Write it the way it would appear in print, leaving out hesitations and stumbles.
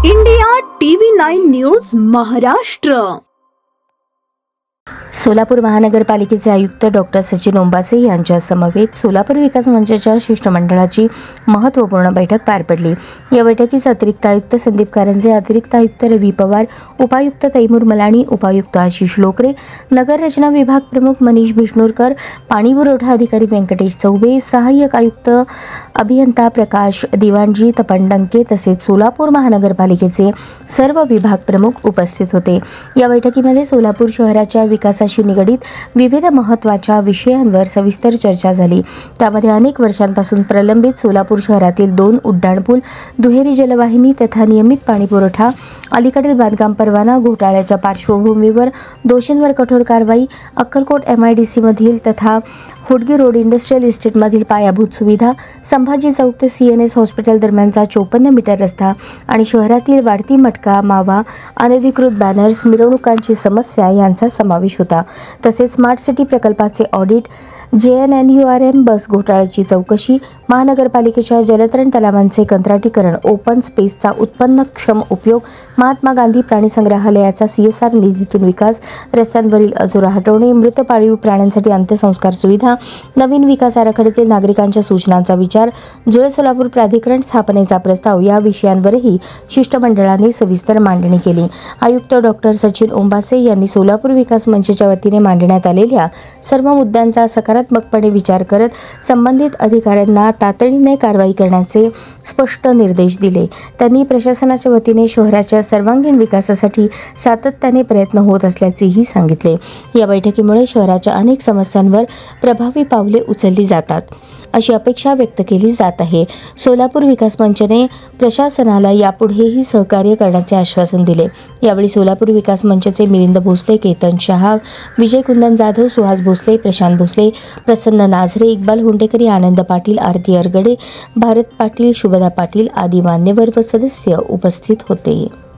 India TV 9 news Maharashtra. Solapur महानगरपालिकेचे आयुक्त doctor Sachin Ombase यांच्या समवेत सोलापूर विकास मंचाच्या शिष्टमंडळाची महत्त्वपूर्ण बैठक पार पडली। या बैठकीत अतिरिक्त आयुक्त संदीप कारंजे, अतिरिक्त आयुक्त रवी पवार, उपायुक्त तैमूर मलानी, उपायुक्त आशिष लोकरे, नगर रचना विभाग प्रमुख मनीष बिष्णुरकर, पाणी पुरवठा अधिकारी व्यंकटेश चौबे, सहाय्यक आयुक्त अभियंता प्रकाश दिवाणजी तपंडंके तसेच सोलापूर महानगरपालिकेचे सर्व विभाग प्रमुख उपस्थित होते। या बैठकीमध्ये सोलापूर शहराच्या विकासाशी निगडित विविध महत्त्वाच्या विषयांवर सविस्तर चर्चा झाली। त्यामध्ये अनेक वर्षांपासून प्रलंबित सोलापूर शहरातील 2 उड्डाणपूल, दुहेरी जलवाहिनी तथा नियमित पाणी पुरवठा, अलीकडील बांधकाम परवाना घोटाळ्याच्या पार्श्वभूमीवर दोषींवर कठोर कारवाई, अक्कलकोट MIDC मधील तथा हुडगी रोड इंडस्ट्रियल इस्टेटमधील पायाभूत सुविधा, संभाजी चौक ते CNS हॉस्पिटल दरम्यानचा 54 मीटर रस्ता आणि शहरातील वाढती मटका, मावा, अनधिकृत बॅनर्स, मिरवणुकांची समस्या यांचा समावेश होता। तसेच स्मार्ट सिटी प्रकल्पाचे ऑडिट, JNNURM बस घोटाळ्याची चौकशी, महानगरपालिकेच्या जलतरण तलावांचे कंत्राटीकरण, ओपन स्पेसचा उत्पन्नक्षम उपयोग, महात्मा गांधी प्राणी संग्रहालयाचा CSR निधीतून विकास, रस्त्यांवरील अजूरा हटवणे, मृत पाळीव प्राण्यांसाठी अंत्यसंस्कार सुविधा, नवीन विकास आराखड्यातील नागरिकांच्या सूचनांचा विचार, जुळे सोलापूर प्राधिकरण स्थापनेचा प्रस्ताव या विषयांवरही शिष्टमंडळाने सविस्तर मांडणी केली। आयुक्त डॉक्टर सचिन ओंबासे यांनी सोलापूर विकास मंचच्या वतीने मांडण्यात आलेल्या सर्व मुद्द्यांचा सकारात्मकपणे विचार करत संबंधित अधिकाऱ्यांना तातडीने कारवाई करण्याचे स्पष्ट निर्देश दिले। त्यांनी प्रशासनाच्या वतीने शहराच्या सर्वांगीण विकासासाठी सातत्याने प्रयत्न होत असल्याचेही सांगितले। या बैठकीमुळे शहराच्या अनेक समस्यांवर प्रभावी पावले उचलली जातात अशी अपेक्षा व्यक्त केली जात आहे। सोलापूर विकास मंचने प्रशासनाला यापुढेही सहकार्य करण्याचे आश्वासन दिले। यावेळी सोलापूर विकास मंचचे मिलिंद भोसले, केतन शहा, विजय कुंदन जाधव, सुहास भोसले, प्रशांत भोसले, प्रसन्न नाझरे, इक्बाल हुंडेकरी, आनंद पाटील, आरती अरगडे, भारत पाटील, शुभदा पाटील आदी मान्यवर व सदस्य उपस्थित होते।